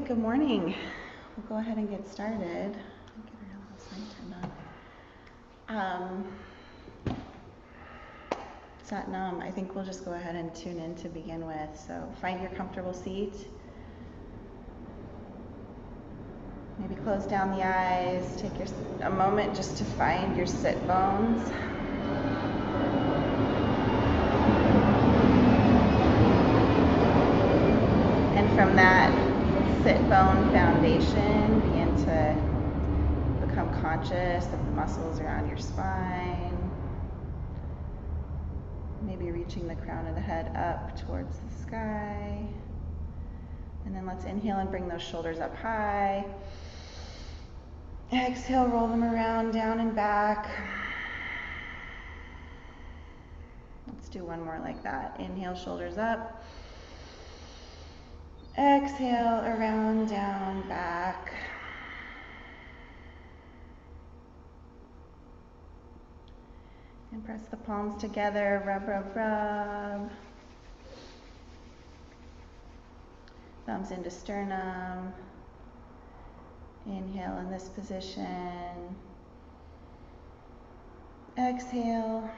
Good morning. We'll go ahead and get started. Get our little sign turned on. Satnam, I think we'll just go ahead and tune in to begin with. So find your comfortable seat. Maybe close down the eyes. Take a moment just to find your sit bones. And from that sit bone foundation, begin to become conscious of the muscles around your spine. Maybe reaching the crown of the head up towards the sky. And then let's inhale and bring those shoulders up high. Exhale, roll them around, down and back. Let's do one more like that. Inhale, shoulders up. Exhale, around, down, back. And press the palms together, rub, rub, rub. Thumbs into sternum. Inhale in this position. Exhale.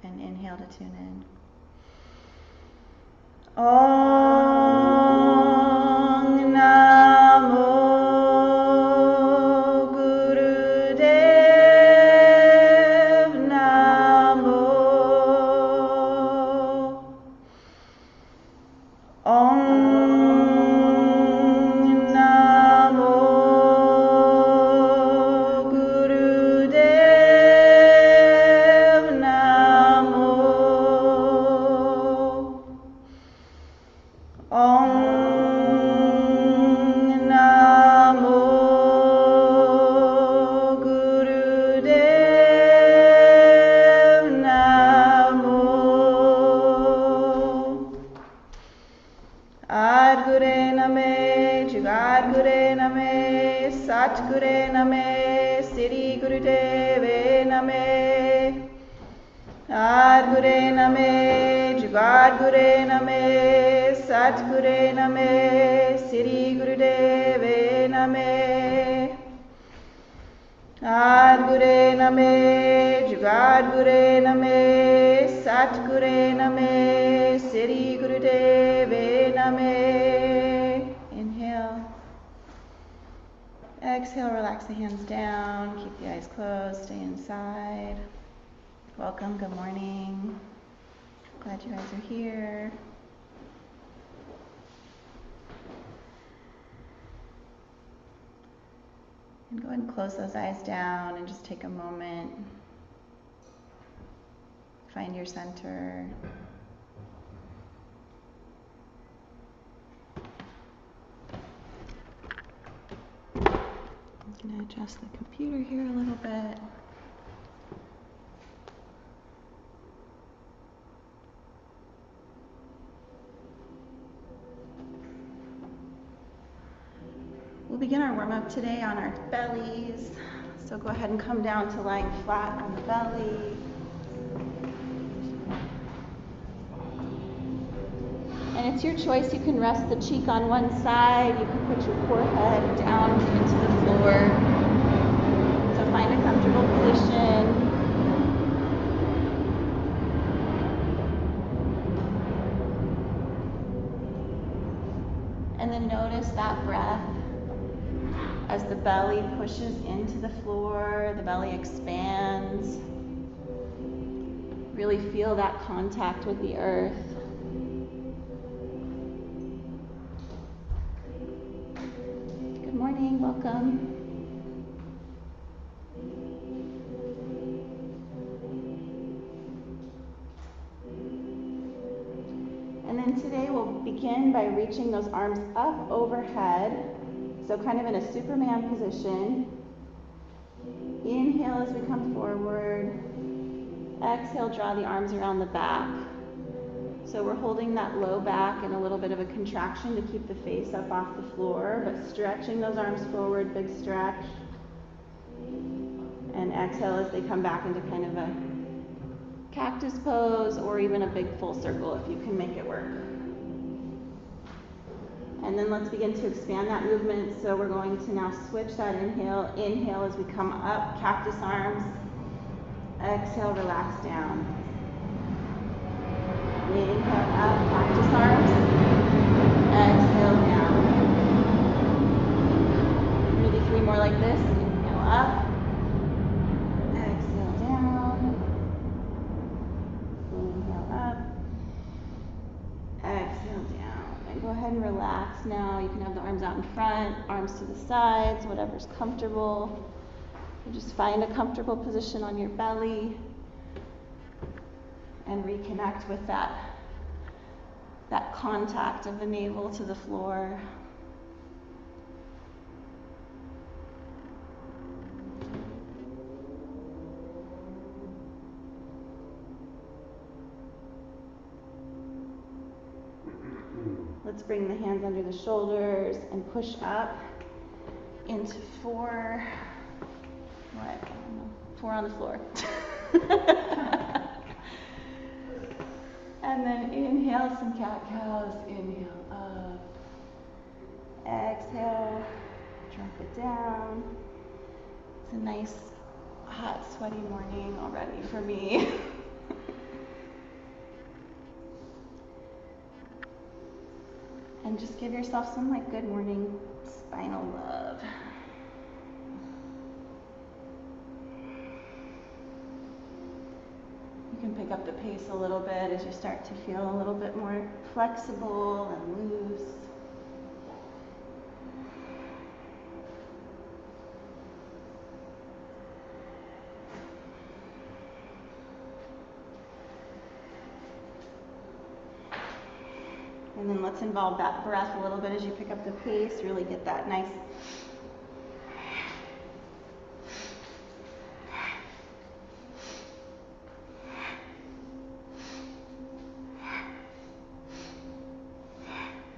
And inhale to tune in. Om Namo Gurudev Namo. Om Namo Gurudev Namo. Om Namo Gurudev Namo. Adgure Name, Jugadgure Name, Satgure Name, Siri Gurudeve Name. Adgure Name, Jugadgure Name, Satgure Name, Siri Gurudeve Name. Adgure Name, Jugadgure Name, Satgure Name, Siri Gurudeve Name. Inhale. Exhale, relax the hands down, keep the eyes closed, stay inside. Welcome, good morning. Glad you guys are here. And go ahead and close those eyes down and just take a moment. Find your center. I'm going to adjust the computer here a little bit. We'll begin our warm-up today on our bellies. So go ahead and come down to lying flat on the belly. And it's your choice. You can rest the cheek on one side. You can put your forehead down into the floor. So find a comfortable position. And then notice that breath. As the belly pushes into the floor, the belly expands. Really feel that contact with the earth. Good morning, welcome. And then today we'll begin by reaching those arms up overhead. So kind of in a Superman position. Inhale as we come forward. Exhale, draw the arms around the back. So we're holding that low back and a little bit of a contraction to keep the face up off the floor, but stretching those arms forward, big stretch. And exhale as they come back into kind of a cactus pose or even a big full circle if you can make it work. And then let's begin to expand that movement. So we're going to now switch that inhale. Inhale as we come up, cactus arms. Exhale, relax down. Inhale up, cactus arms. Exhale down. Maybe 3 more like this. Inhale up. Exhale down. Inhale up. Exhale down. And go ahead and relax now. You can have the arms out in front, arms to the sides, whatever's comfortable. And just find a comfortable position on your belly and reconnect with that contact of the navel to the floor. Let's bring the hands under the shoulders and push up into 4. What? I don't know. 4 on the floor. And then inhale some cat-cows. Inhale up. Exhale. Drop it down. It's a nice, hot, sweaty morning already for me. And just give yourself some good morning spinal love. You can pick up the pace a little bit as you start to feel a little bit more flexible and loose. And then let's involve that breath a little bit as you pick up the pace, really get that nice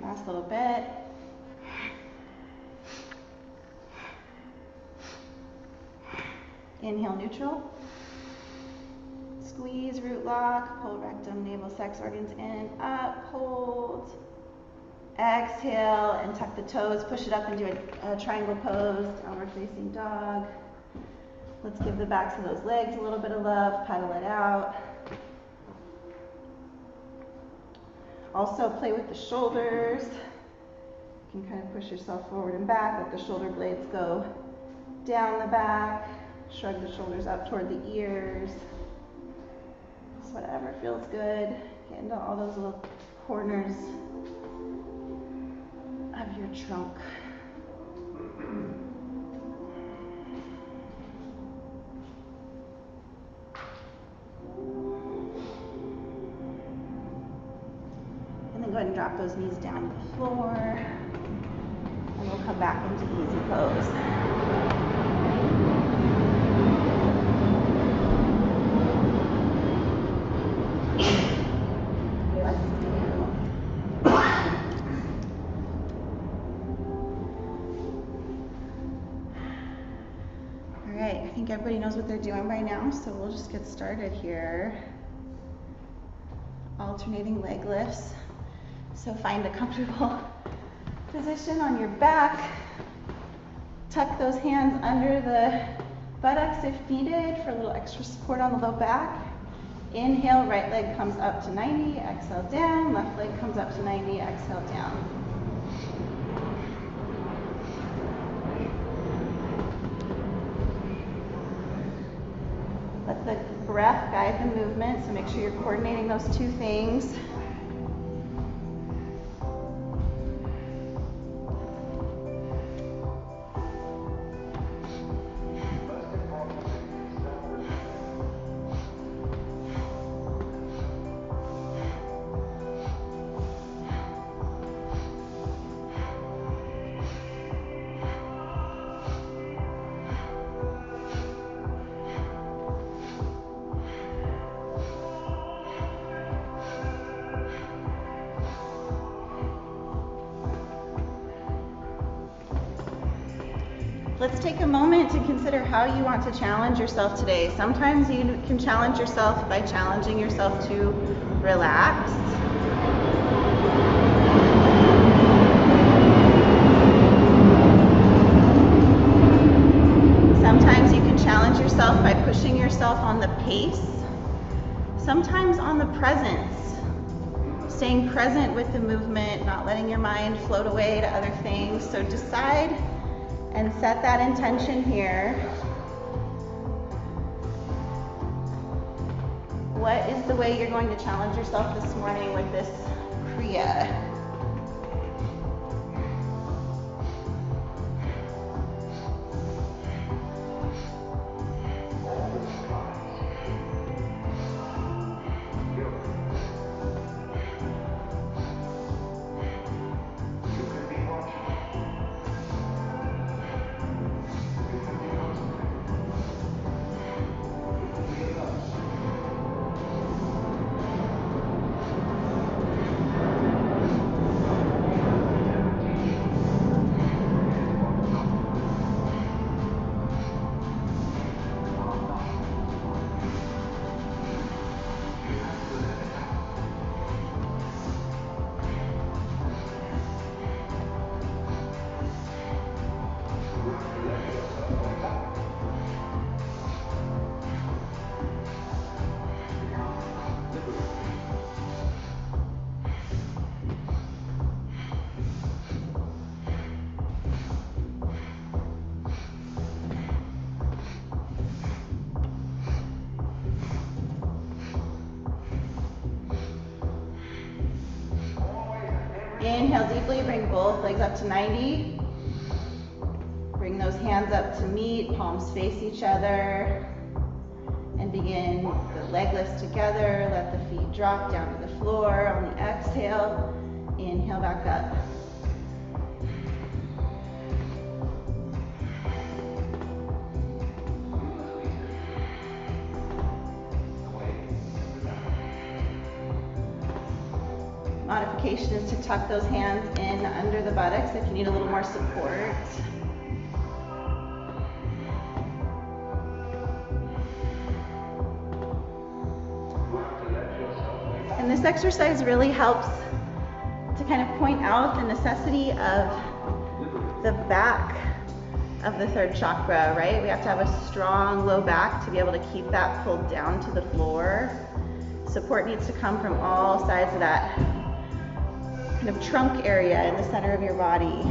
last little bit. Inhale, neutral. Squeeze, root lock, pull rectum, navel, sex organs in, up, hold. Exhale and tuck the toes, push it up and do a triangle pose, downward facing dog. Let's give the backs of those legs a little bit of love, pedal it out. Also play with the shoulders. You can kind of push yourself forward and back, let the shoulder blades go down the back, shrug the shoulders up toward the ears. Just whatever feels good. Get into all those little corners of your trunk. And then go ahead and drop those knees down to the floor. And we'll come back into easy pose. I think everybody knows what they're doing by now, so we'll just get started here. Alternating leg lifts. So find a comfortable position on your back. Tuck those hands under the buttocks if needed for a little extra support on the low back. Inhale, right leg comes up to 90, exhale down. Left leg comes up to 90, exhale down. Let the breath guide the movement, so make sure you're coordinating those two things. Let's take a moment to consider how you want to challenge yourself today. Sometimes you can challenge yourself by challenging yourself to relax. yourself on the pace, sometimes on the presence. Staying present with the movement, not letting your mind float away to other things. So decide and set that intention here. What is the way you're going to challenge yourself this morning with this kriya? Inhale deeply, bring both legs up to 90. Bring those hands up to meet, palms face each other. And begin the leg lifts together. Let the feet drop down to the floor. On the exhale, inhale back up. Modification is to tuck those hands in under the buttocks if you need a little more support. And this exercise really helps to kind of point out the necessity of the back of the third chakra, right? We have to have a strong low back to be able to keep that pulled down to the floor. Support needs to come from all sides of that kind of trunk area in the center of your body.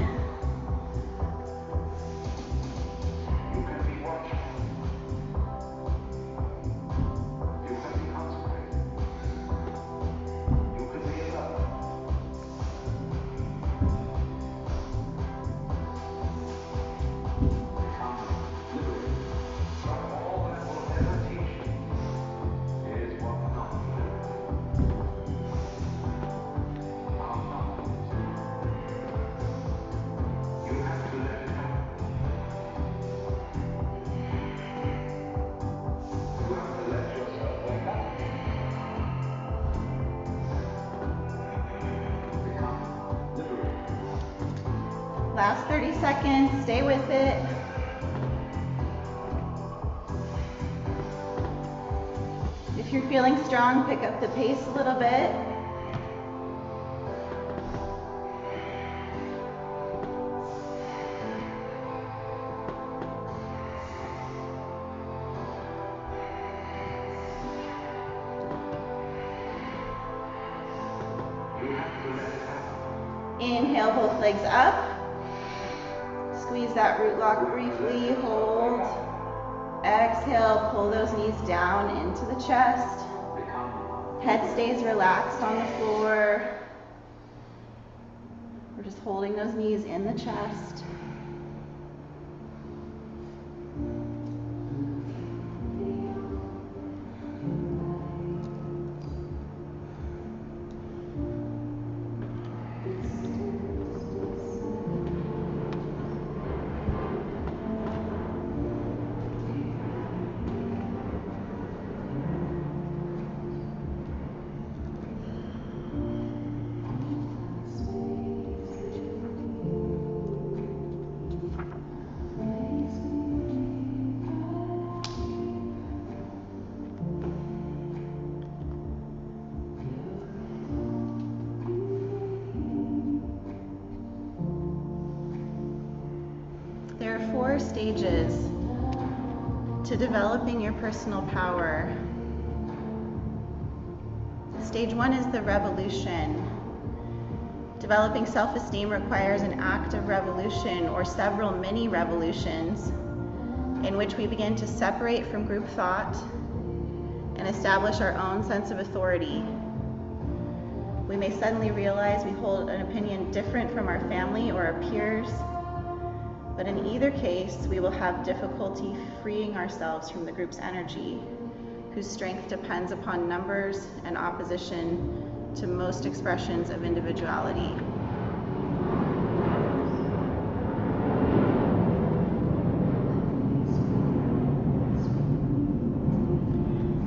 Last 30 seconds, stay with it. If you're feeling strong, pick up the pace a little bit. Inhale, both legs up. Squeeze that root lock briefly, hold. Exhale, pull those knees down into the chest. Head stays relaxed on the floor. We're just holding those knees in the chest. There are 4 stages to developing your personal power. Stage 1 is the revolution. Developing self-esteem requires an act of revolution or several mini revolutions in which we begin to separate from group thought and establish our own sense of authority. We may suddenly realize we hold an opinion different from our family or our peers, but in either case, we will have difficulty freeing ourselves from the group's energy, whose strength depends upon numbers and opposition to most expressions of individuality.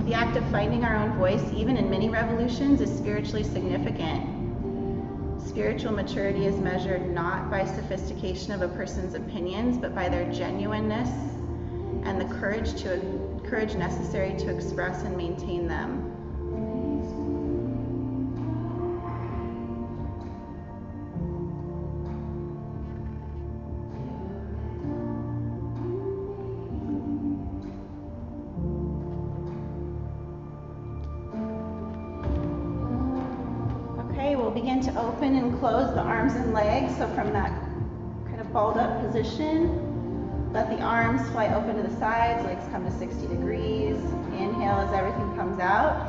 The act of finding our own voice, even in mini revolutions, is spiritually significant. Spiritual maturity is measured not by sophistication of a person's opinions, but by their genuineness and the courage necessary to express and maintain them. We'll begin to open and close the arms and legs. So from that kind of balled up position, let the arms fly open to the sides, legs come to 60 degrees. Inhale as everything comes out.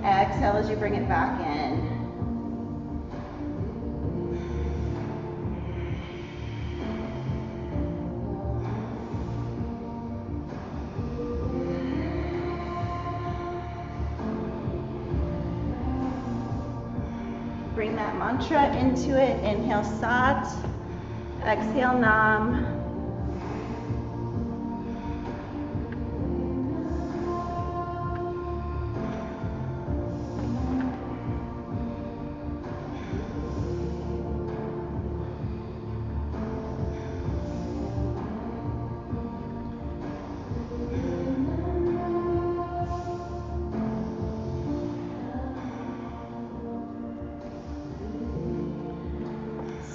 Exhale as you bring it back in. Bring that mantra into it. Inhale Sat, exhale Nam.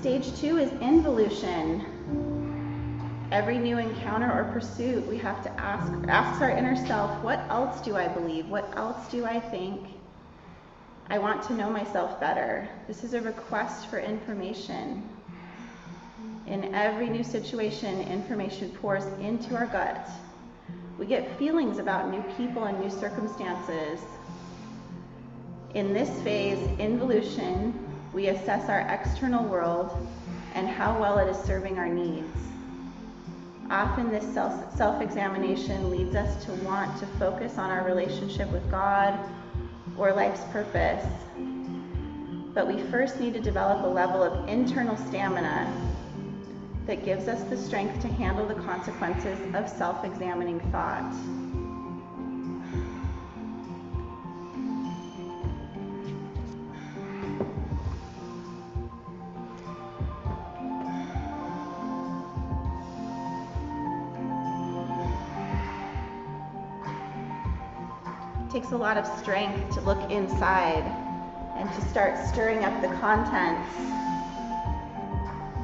Stage 2 is involution. Every new encounter or pursuit, we have to ask our inner self, what else do I believe? What else do I think? I want to know myself better. This is a request for information. In every new situation, information pours into our gut. We get feelings about new people and new circumstances. In this phase, involution, we assess our external world and how well it is serving our needs. Often this self-examination leads us to want to focus on our relationship with God or life's purpose. But we first need to develop a level of internal stamina that gives us the strength to handle the consequences of self-examining thought. It takes a lot of strength to look inside and to start stirring up the contents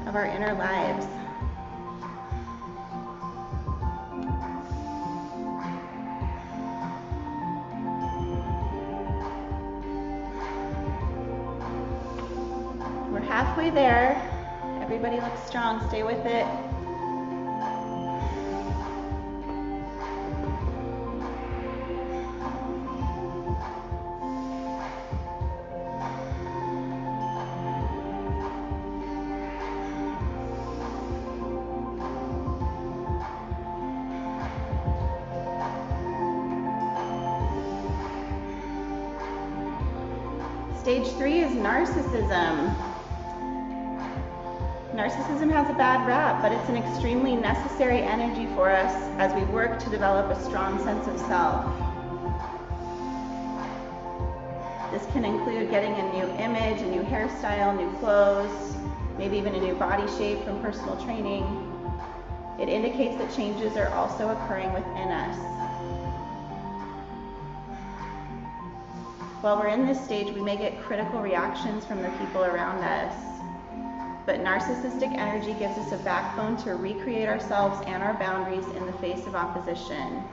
of our inner lives. We're halfway there. Everybody looks strong. Stay with it. Stage 3 is narcissism. Narcissism has a bad rap, but it's an extremely necessary energy for us as we work to develop a strong sense of self. This can include getting a new image, a new hairstyle, new clothes, maybe even a new body shape from personal training. It indicates that changes are also occurring within us. While we're in this stage, we may get critical reactions from the people around us. But narcissistic energy gives us a backbone to recreate ourselves and our boundaries in the face of opposition.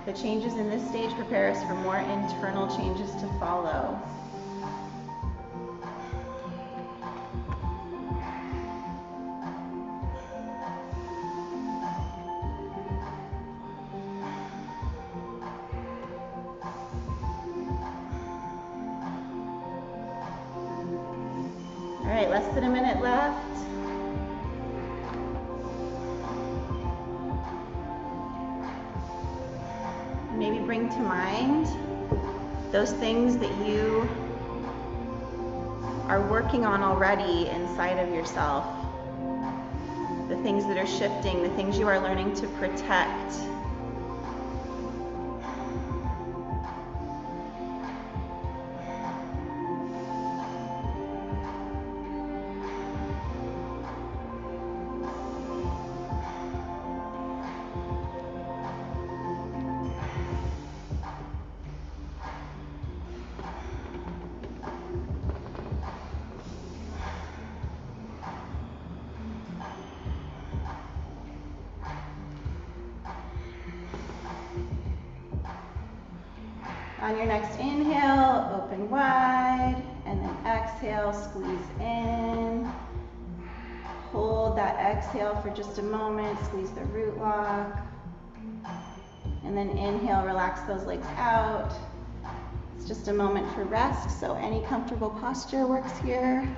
The changes in this stage prepare us for more internal changes to follow. All right, less than a minute left. Maybe bring to mind those things that you are working on already inside of yourself. The things that are shifting, the things you are learning to protect. On your next inhale, open wide, and then exhale, squeeze in. Hold that exhale for just a moment, squeeze the root lock. And then inhale, relax those legs out. It's just a moment for rest, so any comfortable posture works here.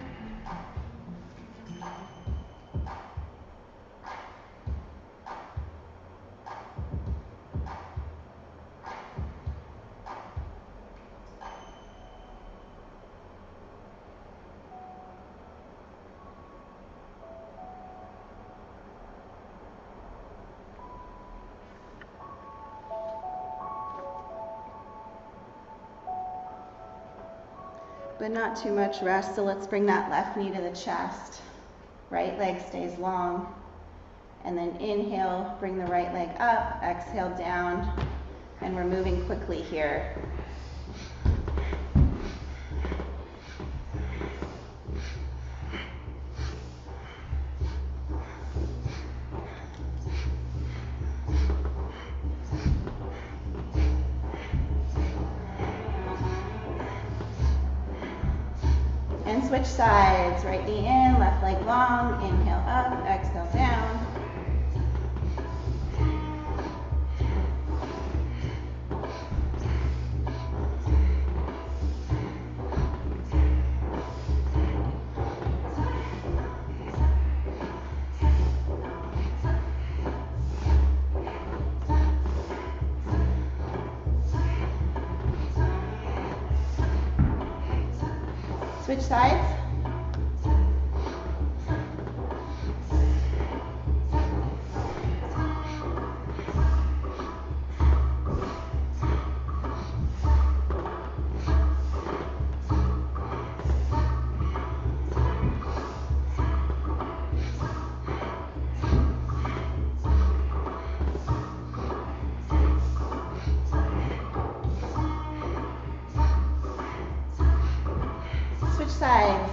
But not too much rest, so let's bring that left knee to the chest. Right leg stays long. And then inhale, bring the right leg up, exhale down, and we're moving quickly here. And switch sides, right knee in, left leg long, inhale up, exhale down. Switch sides. Switch sides.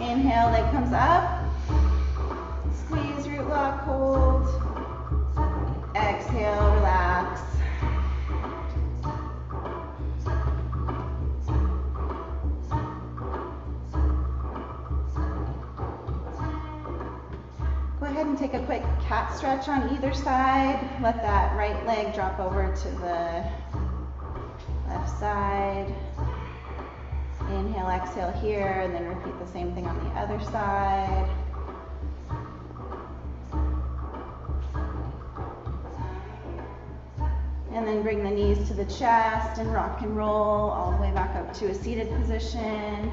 Inhale, leg comes up. Squeeze, root lock, hold. Exhale, relax. Go ahead and take a quick cat stretch on either side. Let that right leg drop over to the left side. Inhale, exhale here, and then repeat the same thing on the other side. And then bring the knees to the chest and rock and roll all the way back up to a seated position.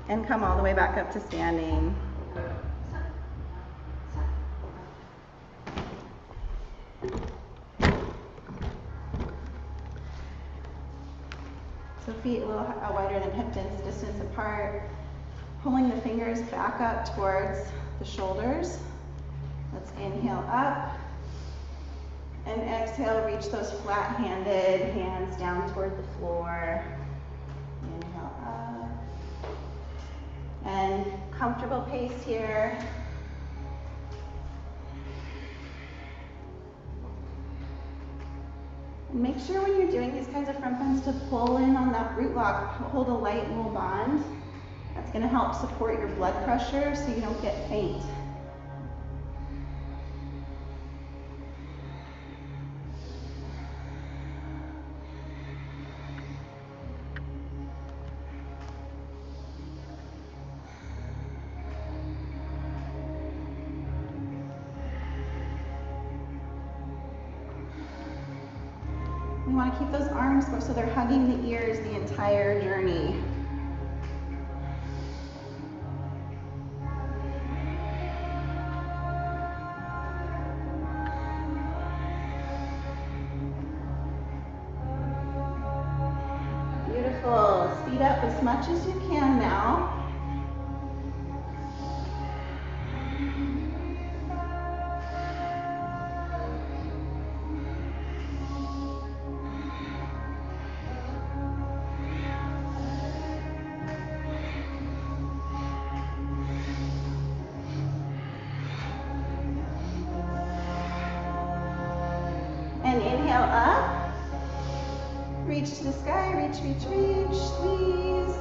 And come all the way back up to standing. So feet a little wider than hip distance apart. Pulling the fingers back up towards the shoulders. Let's inhale up. And exhale, reach those flat-handed hands down toward the floor. Inhale up. And comfortable pace here. And make sure when you're doing these kinds of front bends to pull in on that root lock, hold a light little bond. That's going to help support your blood pressure so you don't get faint. We want to keep those arms so they're hugging the ears the entire journey. Beautiful. Speed up as much as you can now. And inhale up, reach to the sky, reach, squeeze.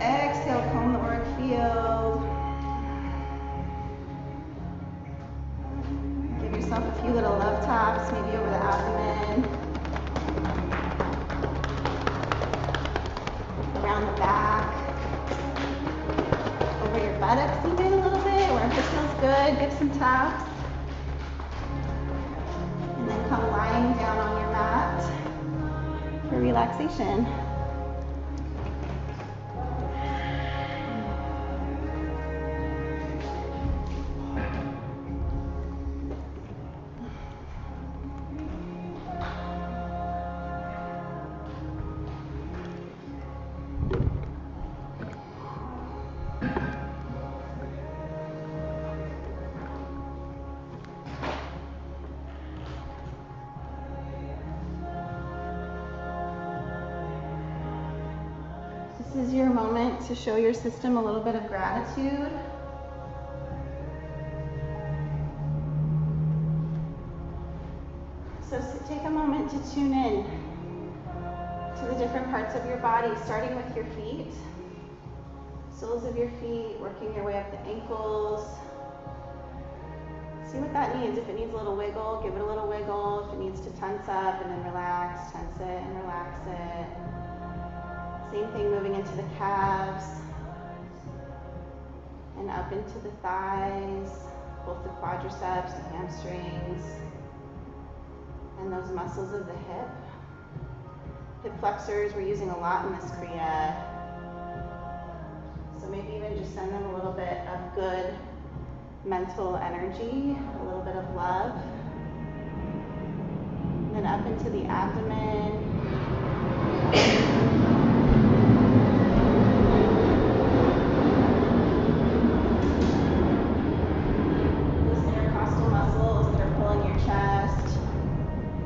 Exhale, comb the auric field. Give yourself a few little love taps, maybe over the abdomen, around the back, over your buttocks even a little bit, wherever it feels good, give some taps. Come lying down on your mat for relaxation. This is your moment to show your system a little bit of gratitude. So take a moment to tune in to the different parts of your body, starting with your feet. Soles of your feet, working your way up the ankles. See what that needs. If it needs a little wiggle, give it a little wiggle. If it needs to tense up and then relax, tense it and relax it. Same thing moving into the calves and up into the thighs, both the quadriceps, the hamstrings, and those muscles of the hip. Hip flexors we're using a lot in this kriya. So maybe even just send them a little bit of good mental energy, a little bit of love. And then up into the abdomen.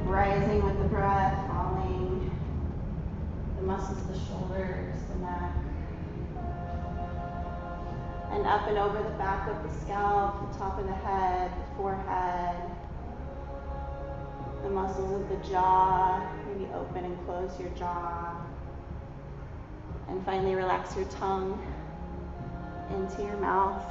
Rising with the breath, falling, the muscles of the shoulders, the neck, and up and over the back of the scalp, the top of the head, the forehead, the muscles of the jaw, maybe open and close your jaw, and finally relax your tongue into your mouth.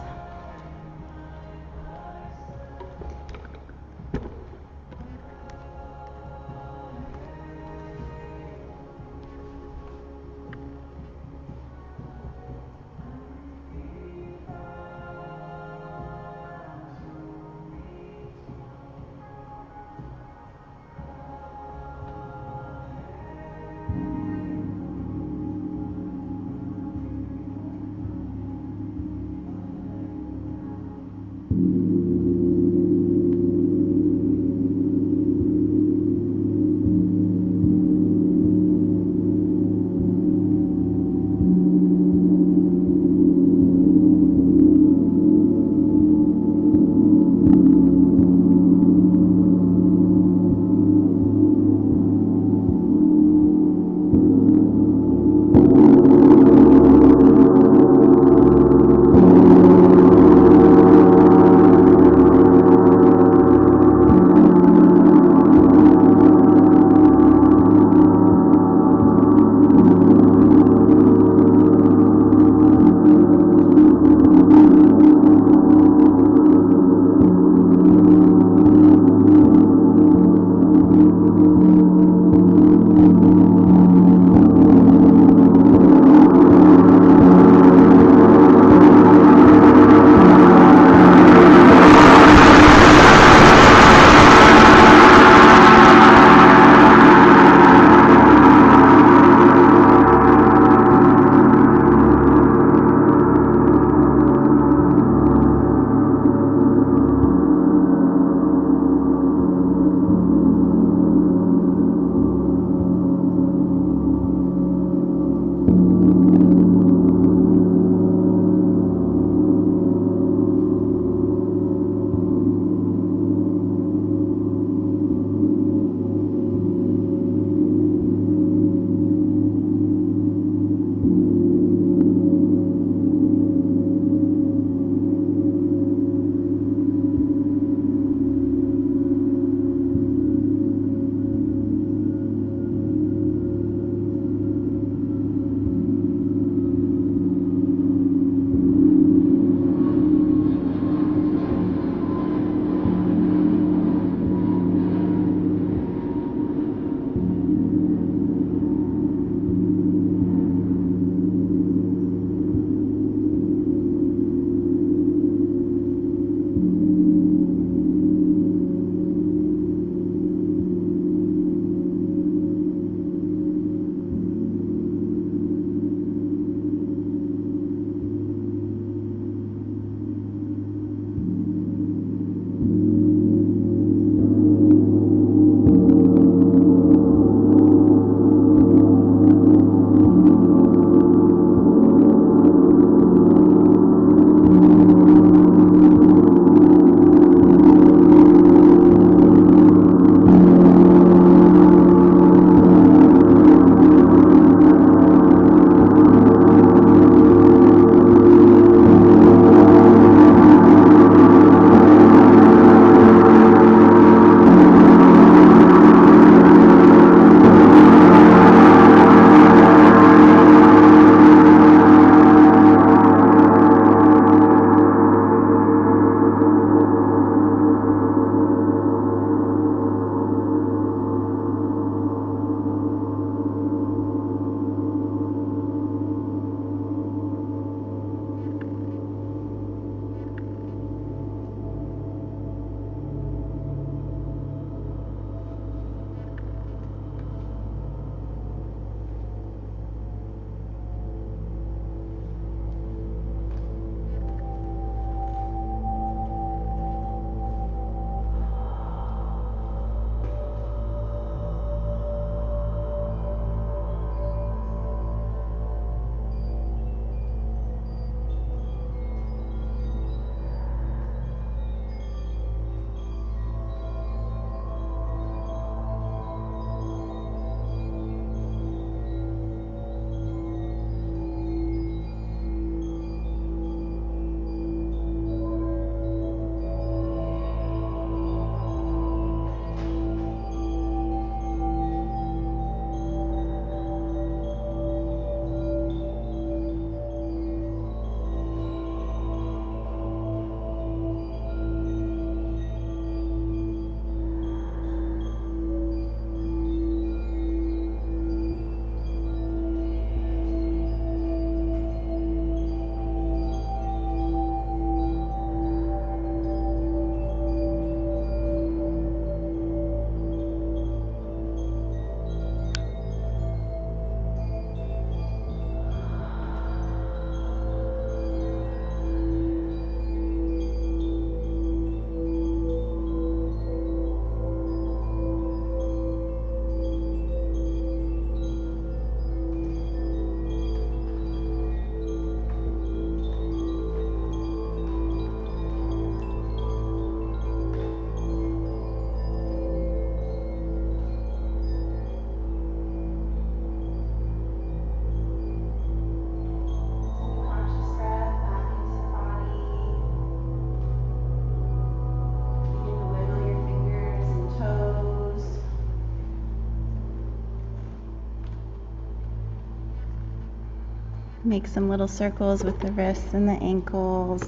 Make some little circles with the wrists and the ankles.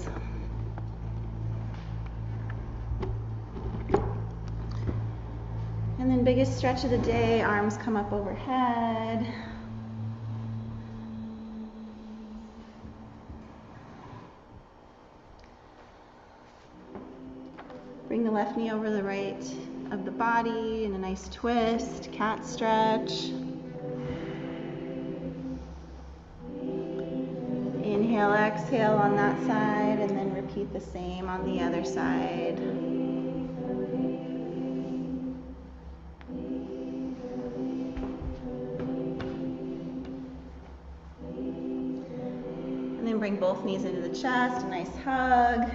And then biggest stretch of the day, arms come up overhead. Bring the left knee over the right of the body in a nice twist, cat stretch. Inhale, exhale on that side, and then repeat the same on the other side. And then bring both knees into the chest, a nice hug.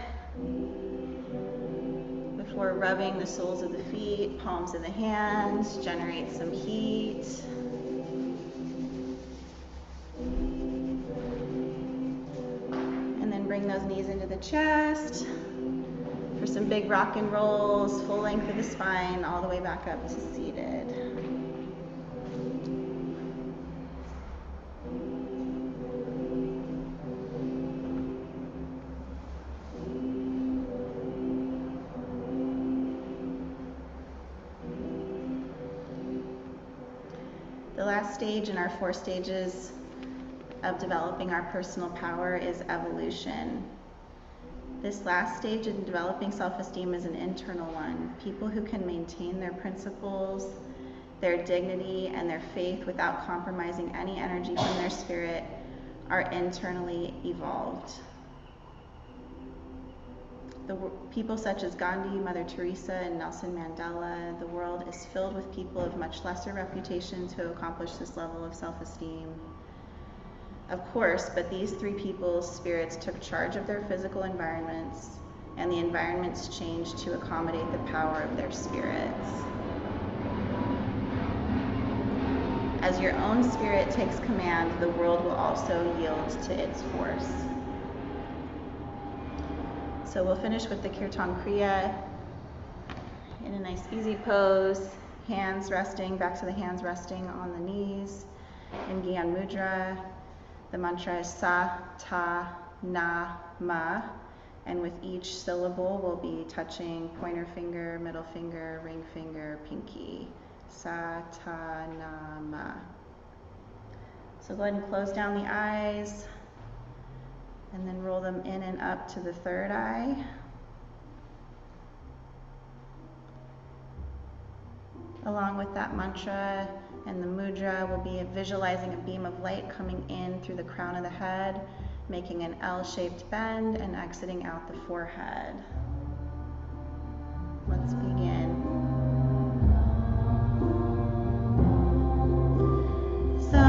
Before rubbing the soles of the feet, palms of the hands, generate some heat. Bring those knees into the chest for some big rock and rolls, full length of the spine, all the way back up to seated. The last stage in our 4 stages of developing our personal power is evolution. This last stage in developing self-esteem is an internal one. People who can maintain their principles, their dignity, and their faith without compromising any energy from their spirit are internally evolved. People such as Gandhi, Mother Teresa, and Nelson Mandela, the world is filled with people of much lesser reputations who accomplish this level of self-esteem. Of course, but these 3 people's spirits took charge of their physical environments, and the environments changed to accommodate the power of their spirits. As your own spirit takes command, the world will also yield to its force. So we'll finish with the kirtan kriya in a nice easy pose, hands resting, back to the hands resting on the knees, in Gyan Mudra. The mantra is sa, ta, na, ma, and with each syllable we'll be touching pointer finger, middle finger, ring finger, pinky. Sa, ta, na, ma. So go ahead and close down the eyes, and then roll them in and up to the 3rd eye. Along with that mantra and the mudra, we'll be visualizing a beam of light coming in through the crown of the head, making an L-shaped bend and exiting out the forehead. Let's begin. Sa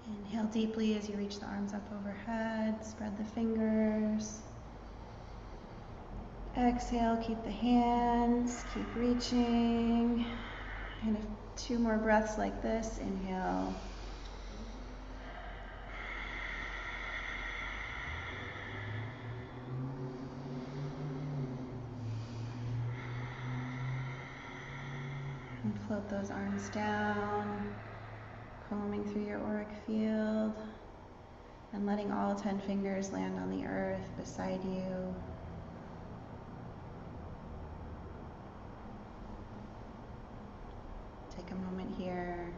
Inhale deeply as you reach the arms up overhead. Spread the fingers. Exhale, keep the hands, keep reaching. And 2 more breaths like this. Inhale. And float those arms down, combing through your auric field, and letting all 10 fingers land on the earth beside you. Take a moment here.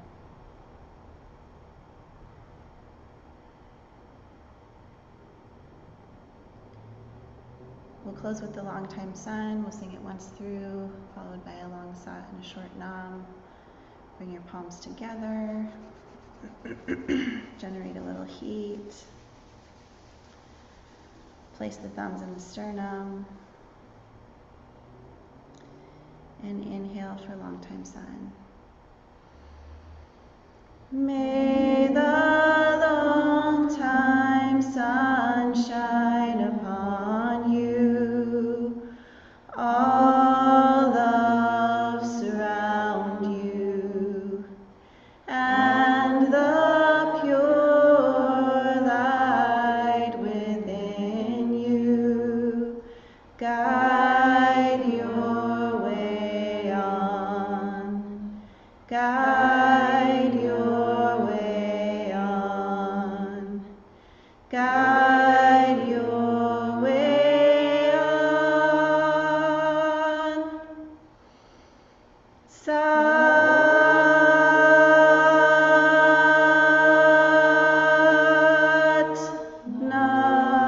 We'll close with the long time sun. We'll sing it once through, followed by a long sat and a short nam. Bring your palms together. Generate a little heat. Place the thumbs in the sternum. And inhale for long time sun. May the long time sun shine upon you. All love surround you. And the pure light within you guide your way on. Guide your way on. Guide your way on. Sat Nam.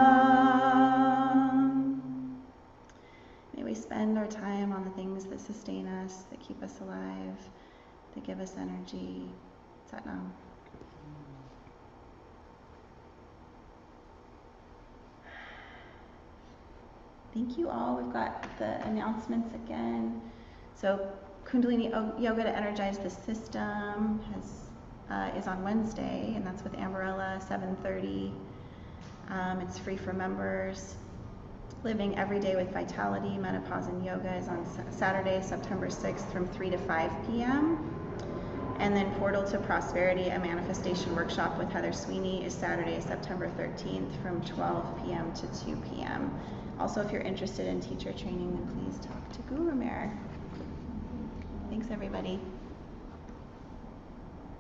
May we spend our time on the things that sustain us, that keep us alive, that give us energy. Sat Nam. Thank you all. We've got the announcements again. So Kundalini Yoga to Energize the System is on Wednesday, and that's with Amberella, 7:30. It's free for members. Living Every Day with Vitality, Menopause and Yoga is on Saturday, September 6th from 3 to 5 p.m. And then Portal to Prosperity, a manifestation workshop with Heather Sweeney, is Saturday, September 13th from 12 p.m. to 2 p.m. Also, if you're interested in teacher training, then please talk to Guru Mer. Thanks, everybody.